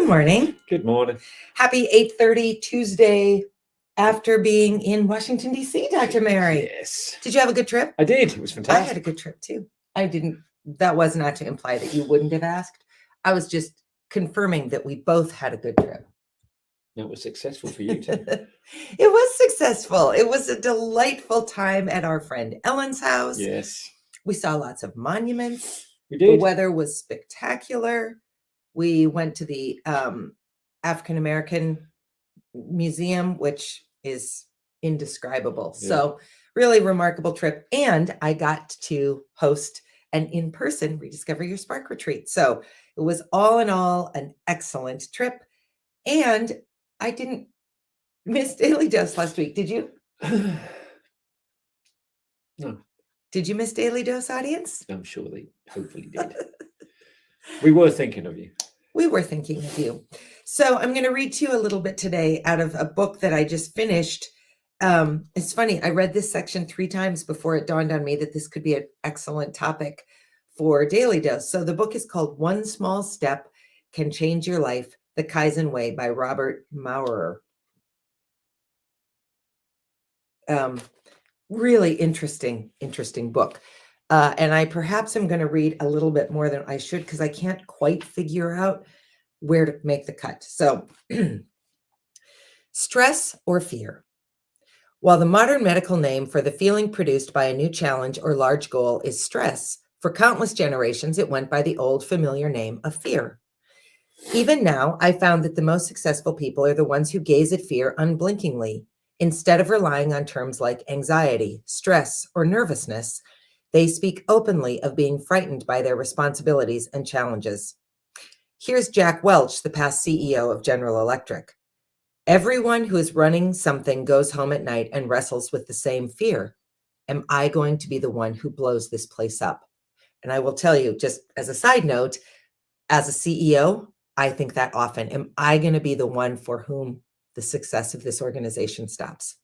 Good morning. Good morning. Happy 8:30 Tuesday after being in Washington, D.C., Dr. Mary. Yes. Did you have a good trip? I did. It was I fantastic. had a good trip too. That was not to imply that you wouldn't have asked. I was just confirming that we both had a good trip. That was successful for you too. It was successful. It was a delightful time at our friend Ellen's house. Yes. We saw lots of monuments. We The did. weather was spectacular. We went to the African American Museum, which is indescribable. Yeah. So really remarkable trip. And I got to host an in-person Rediscover Your Spark retreat. So it was all in all an excellent trip. And I didn't miss Daily Dose last week. Did you? No. Did you miss Daily Dose, audience? I'm sure they hopefully did. We were thinking of you. We were thinking of you. So I'm going to read to you a little bit today out of a book that I just finished. It's funny. I read this section 3 times before it dawned on me that this could be an excellent topic for Daily Dose. So the book is called One Small Step Can Change Your Life, The Kaizen Way by Robert Maurer. Really interesting book. And I perhaps am going to read a little bit more than I should because I can't quite figure out where to make the cut. So stress or fear. While the modern medical name for the feeling produced by a new challenge or large goal is stress, for countless generations, it went by the old familiar name of fear. Even now, I found that the most successful people are the ones who gaze at fear unblinkingly. Instead of relying on terms like anxiety, stress, or nervousness, they speak openly of being frightened by their responsibilities and challenges. Here's Jack Welch, the past CEO of General Electric. Everyone who is running something goes home at night and wrestles with the same fear. Am I going to be the one who blows this place up? And I will tell you, just as a side note, as a CEO, I think that often. Am I going to be the one for whom the success of this organization stops?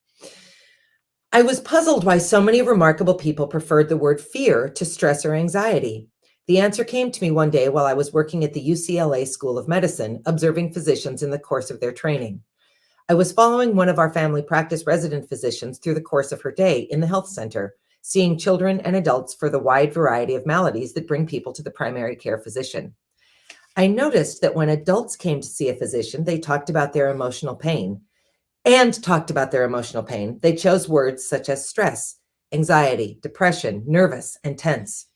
I was puzzled why so many remarkable people preferred the word fear to stress or anxiety. The answer came to me one day while I was working at the UCLA School of Medicine, observing physicians in the course of their training. I was following one of our family practice resident physicians through the course of her day in the health center, seeing children and adults for the wide variety of maladies that bring people to the primary care physician. I noticed that when adults came to see a physician, they talked about their emotional pain. They chose words such as stress, anxiety, depression, nervous, and tense.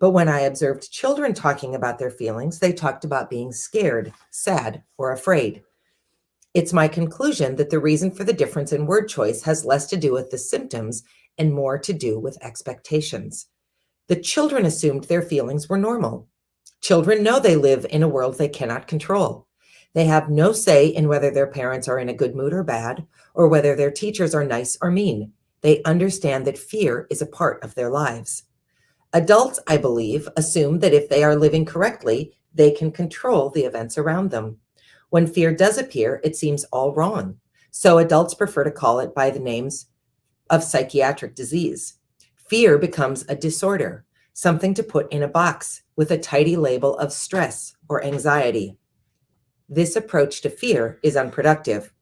But when I observed children talking about their feelings, they talked about being scared, sad, or afraid. It's my conclusion that the reason for the difference in word choice has less to do with the symptoms and more to do with expectations. The children assumed their feelings were normal. Children know they live in a world they cannot control. They have no say in whether their parents are in a good mood or bad, or whether their teachers are nice or mean. They understand that fear is a part of their lives. Adults, I believe, assume that if they are living correctly, they can control the events around them. When fear does appear, it seems all wrong. So adults prefer to call it by the names of psychiatric disease. Fear becomes a disorder, something to put in a box with a tidy label of stress or anxiety. This approach to fear is unproductive.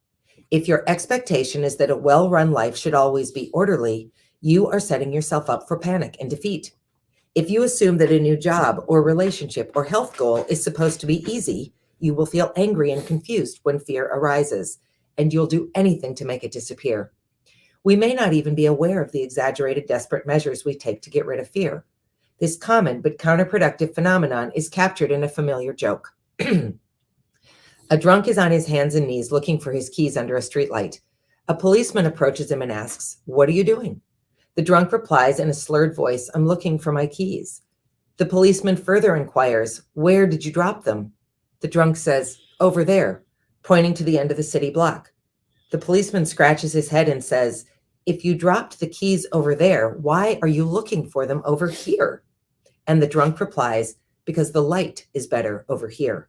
If your expectation is that a well-run life should always be orderly, you are setting yourself up for panic and defeat. If you assume that a new job or relationship or health goal is supposed to be easy, you will feel angry and confused when fear arises, and you'll do anything to make it disappear. We may not even be aware of the exaggerated, desperate measures we take to get rid of fear. This common but counterproductive phenomenon is captured in a familiar joke. A drunk is on his hands and knees looking for his keys under a streetlight. A policeman approaches him and asks, "What are you doing?" The drunk replies in a slurred voice, "I'm looking for my keys." The policeman further inquires, "Where did you drop them?" The drunk says, "Over there," pointing to the end of the city block. The policeman scratches his head and says, "If you dropped the keys over there, why are you looking for them over here?" And the drunk replies, "Because the light is better over here."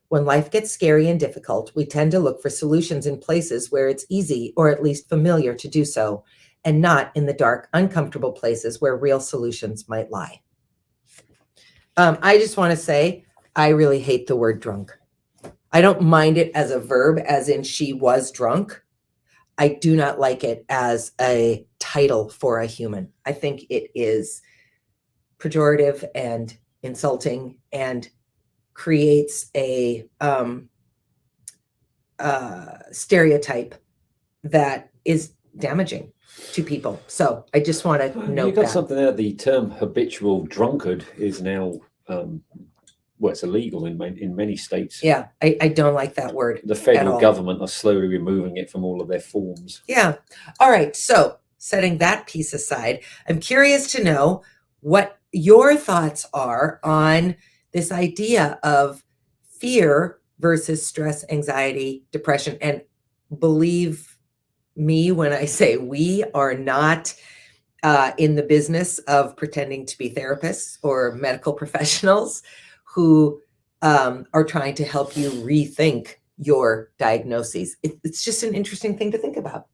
When life gets scary and difficult, we tend to look for solutions in places where it's easy or at least familiar to do so, and not in the dark, uncomfortable places where real solutions might lie. I just want to say, I really hate the word drunk. I don't mind it as a verb, as in she was drunk. I do not like it as a title for a human. I think it is pejorative and insulting and creates a stereotype that is damaging to people. So I just want to You note got that. something there. The term habitual drunkard is now, well, it's illegal in many states. Yeah, I don't like that word. The at federal all. government are slowly removing it from all of their forms. Yeah. All right. So setting that piece aside, I'm curious to know what your thoughts are on this idea of fear versus stress, anxiety, depression. And believe me when I say we are not in the business of pretending to be therapists or medical professionals who are trying to help you rethink your diagnoses. It's just an interesting thing to think about.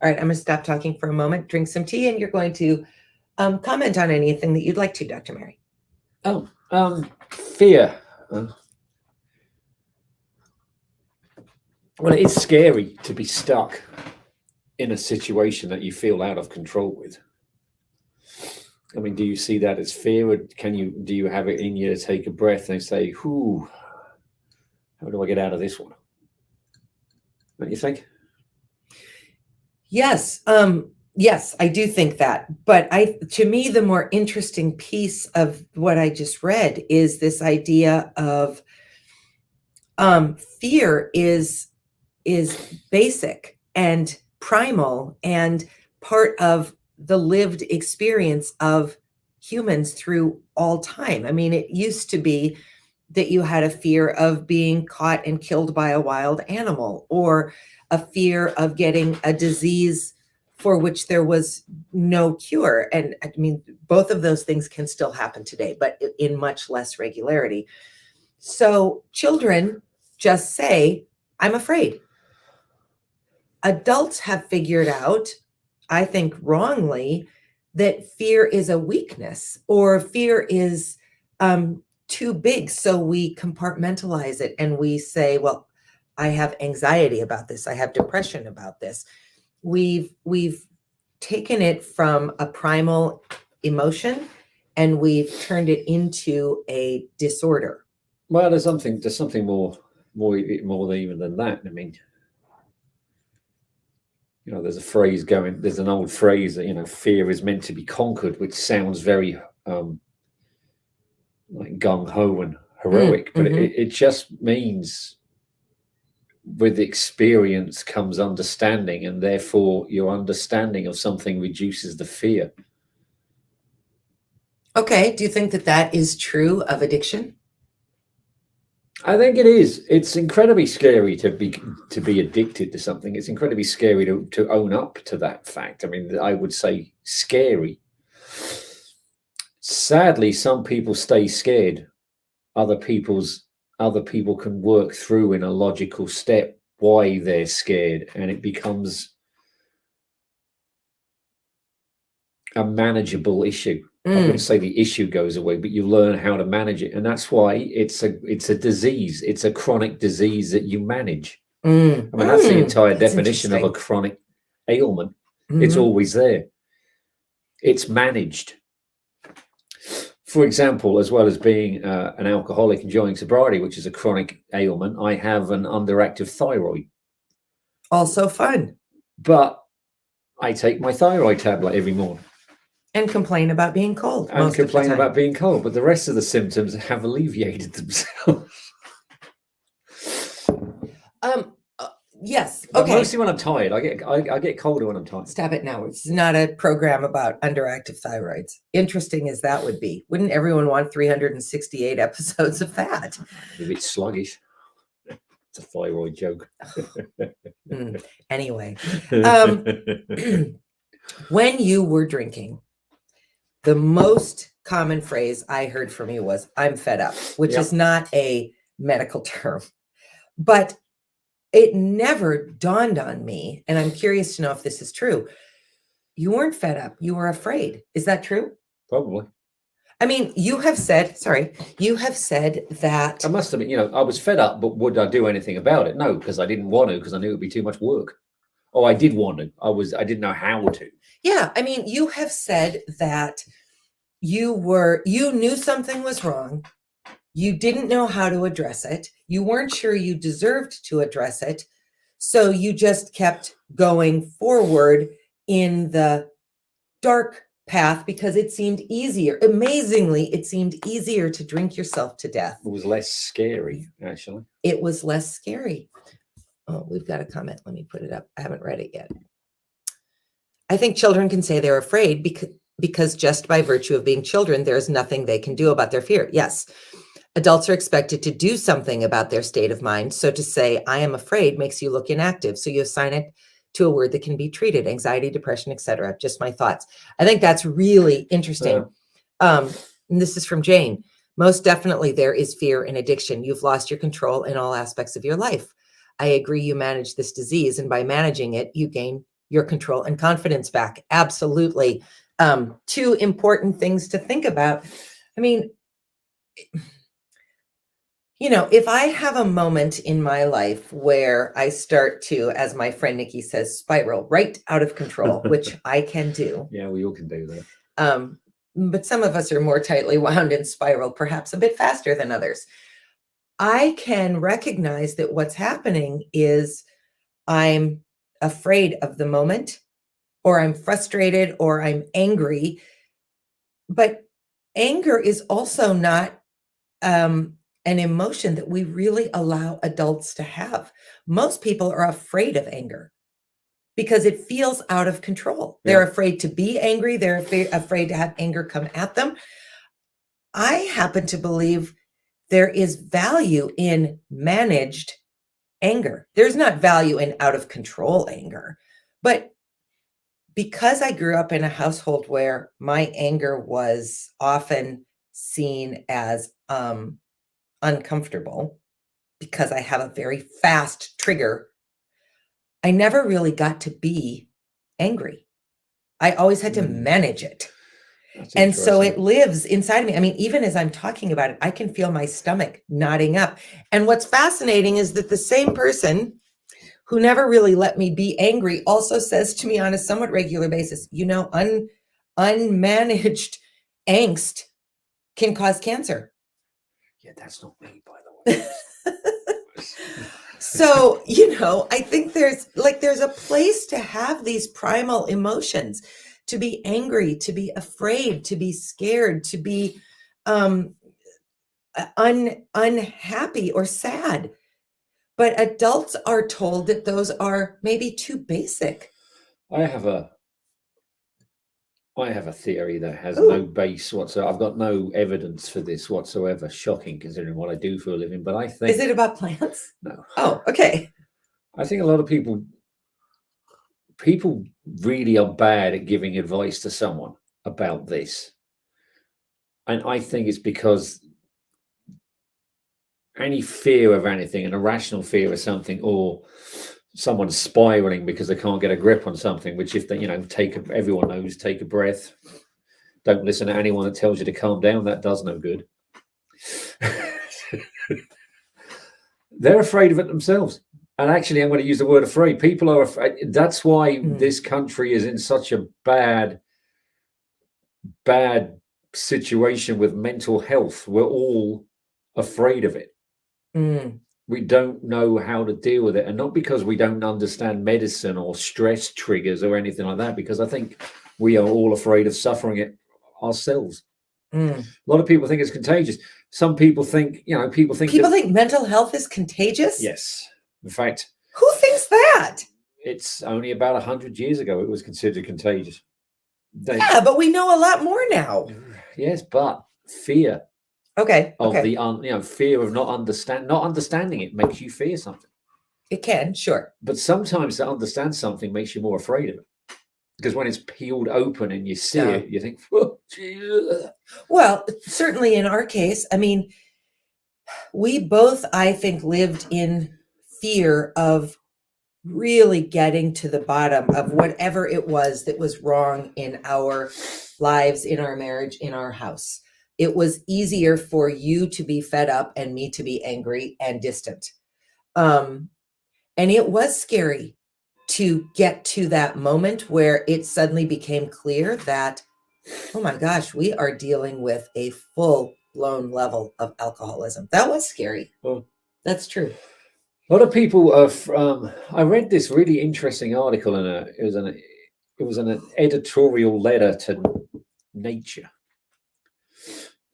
All right, I'm going to stop talking for a moment, drink some tea, and you're going to comment on anything that you'd like to, Dr. Mary. Oh, fear. Well, it is scary to be stuck in a situation that you feel out of control with. I mean, do you see that as fear, or do you have it in you to take a breath and say, "Whoo, how do I get out of this one?" Don't you think? Yes, yes, I do think that. But to me, the more interesting piece of what I just read is this idea of fear is basic and primal and part of the lived experience of humans through all time. I mean, it used to be that you had a fear of being caught and killed by a wild animal, or a fear of getting a disease for which there was no cure. And I mean, both of those things can still happen today, but in much less regularity. So children just say, I'm afraid. Adults have figured out, I think wrongly, that fear is a weakness, or fear is too big. So we compartmentalize it and we say, well, I have anxiety about this. I have depression about this. We've taken it from a primal emotion and we've turned it into a disorder. Well, there's something more even than that. I mean, there's an old phrase that, fear is meant to be conquered, which sounds very like gung-ho and heroic, but it just means with experience comes understanding, and therefore your understanding of something reduces the fear. Okay. Do you think that is true of addiction? I think it is. It's incredibly scary to be addicted to something. It's incredibly scary to own up to that fact. I mean, I would say scary. Sadly, some people stay scared. Other people can work through in a logical step why they're scared, and it becomes a manageable issue. I wouldn't say the issue goes away, but you learn how to manage it. And that's why it's a disease. It's a chronic disease that you manage. I mean, that's the entire definition of a chronic ailment. It's always there. It's managed. For example, as well as being an alcoholic enjoying sobriety, which is a chronic ailment, I have an underactive thyroid. Also fun. But I take my thyroid tablet every morning. And complain about being cold. And complain about being cold, but the rest of the symptoms have alleviated themselves. Yes. But Okay. mostly when I'm tired. I get colder when I'm tired. Stop it now. It's not a program about underactive thyroids. Interesting as that would be. Wouldn't everyone want 368 episodes of that? A bit sluggish. It's a thyroid joke. Anyway, when you were drinking, the most common phrase I heard from you was, I'm fed up, which is not a medical term. But it never dawned on me, and I'm curious to know if this is true. You weren't fed up. You were afraid. Is that true? Probably. I mean, you have said that. I must admit, I was fed up, but would I do anything about it? No, because I didn't want to, because I knew it would be too much work. Oh, I did want to. I didn't know how to. Yeah, I mean, you have said that you knew something was wrong. You didn't know how to address it. You weren't sure you deserved to address it. So you just kept going forward in the dark path because it seemed easier. Amazingly, it seemed easier to drink yourself to death. It was less scary, actually. It was less scary. Oh, we've got a comment. Let me put it up. I haven't read it yet. I think children can say they're afraid because just by virtue of being children, there's nothing they can do about their fear. Yes. Adults are expected to do something about their state of mind. So to say, I am afraid makes you look inactive. So you assign it to a word that can be treated, anxiety, depression, etc. Just my thoughts. I think that's really interesting. And this is from Jane. Most definitely there is fear and addiction. You've lost your control in all aspects of your life. I agree you manage this disease, and by managing it, you gain your control and confidence back. Absolutely. Two important things to think about. I mean, if I have a moment in my life where I start to, as my friend Nikki says, spiral right out of control, which I can do. Yeah, we all can do that. But some of us are more tightly wound and spiral, perhaps a bit faster than others. I can recognize that what's happening is I'm afraid of the moment, or I'm frustrated, or I'm angry. But anger is also not an emotion that we really allow adults to have. Most people are afraid of anger because it feels out of control. They're afraid to be angry. They're afraid to have anger come at them. I happen to believe there is value in managed anger. There's not value in out of control anger. But because I grew up in a household where my anger was often seen as uncomfortable because I have a very fast trigger, I never really got to be angry. I always had to manage it. And so it lives inside of me. I mean, even as I'm talking about it, I can feel my stomach knotting up. And what's fascinating is that the same person who never really let me be angry also says to me on a somewhat regular basis, unmanaged angst can cause cancer. Yeah, that's not me, by the way. So, I think there's a place to have these primal emotions, to be angry, to be afraid, to be scared, to be unhappy or sad. But adults are told that those are maybe too basic. I have a theory that has no base whatsoever. I've got no evidence for this whatsoever. Shocking, considering what I do for a living. But I think... Is it about plants? No. Oh, okay. I think a lot of people really are bad at giving advice to someone about this. And I think it's because any fear of anything, an irrational fear of something, or someone's spiraling because they can't get a grip on something, which if they, everyone knows, take a breath. Don't listen to anyone that tells you to calm down. That does no good. They're afraid of it themselves. And actually, I'm going to use the word afraid. People are afraid. That's why this country is in such a bad situation with mental health. We're all afraid of it. We don't know how to deal with it, and not because we don't understand medicine or stress triggers or anything like that, because I think we are all afraid of suffering it ourselves. A lot of people think it's contagious. Some people think, people think mental health is contagious. Yes, in fact, who thinks that? It's only about 100 years ago it was considered contagious. But we know a lot more now. Yes, but fear. Okay. The fear of not understanding it makes you fear something. It can, sure. But sometimes to understand something makes you more afraid of it. Because when it's peeled open and you see it, you think, oh, geez. Well, certainly in our case, I mean, we both, I think, lived in fear of really getting to the bottom of whatever it was that was wrong in our lives, in our marriage, in our house. it was easier for you to be fed up and me to be angry and distant. And it was scary to get to that moment where it suddenly became clear that, oh my gosh, we are dealing with a full-blown level of alcoholism. That was scary. Well, that's true. A lot of people are. I read this really interesting article it was an editorial letter to Nature,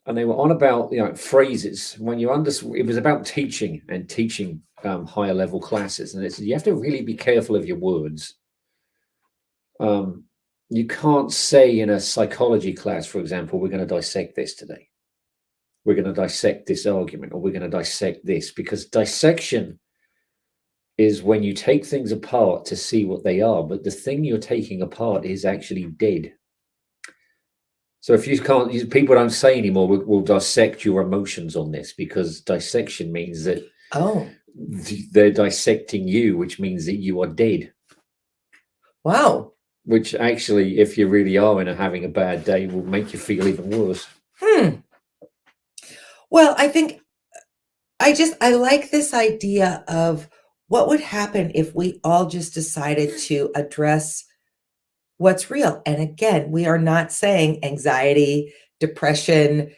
and they were on about phrases when you it was about teaching and teaching higher level classes, and you have to really be careful of your words. You can't say in a psychology class, for example, we're going to dissect this today. We're going to dissect this argument, or we're going to dissect this, because dissection is when you take things apart to see what they are, but the thing you're taking apart is actually dead. So if you can't, people don't say anymore, we'll dissect your emotions on this, because dissection means that they're dissecting you, which means that you are dead. Wow. Which actually, if you really are having a bad day, will make you feel even worse. Well, I think I like this idea of what would happen if we all just decided to address what's real. And again, we are not saying anxiety, depression,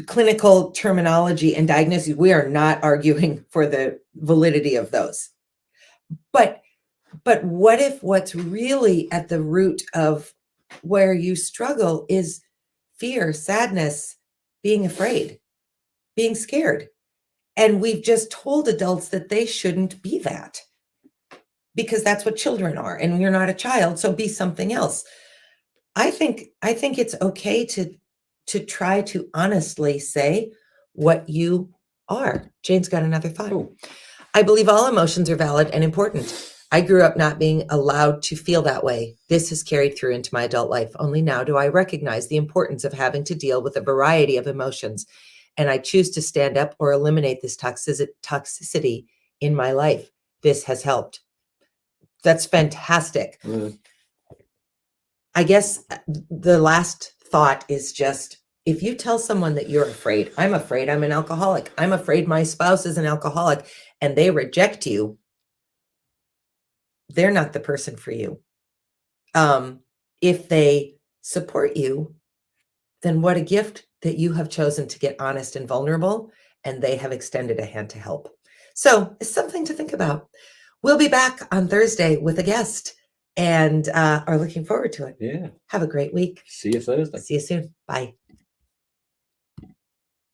clinical terminology and diagnoses. We are not arguing for the validity of those. But what if what's really at the root of where you struggle is fear, sadness, being afraid, being scared? And we've just told adults that they shouldn't be that, because that's what children are, and you're not a child, so be something else. I think it's okay to try to honestly say what you are. Jane's got another thought. Oh. I believe all emotions are valid and important. I grew up not being allowed to feel that way. This has carried through into my adult life. Only now do I recognize the importance of having to deal with a variety of emotions, and I choose to stand up or eliminate this toxicity in my life. This has helped. That's fantastic. I guess the last thought is just, if you tell someone that you're afraid I'm an alcoholic, I'm afraid my spouse is an alcoholic, and they reject you, they're not the person for you. If they support you, then what a gift that you have chosen to get honest and vulnerable, and they have extended a hand to help. So it's something to think about. We'll be back on Thursday with a guest, and are looking forward to it. Yeah. Have a great week. See you Thursday. See you soon. Bye.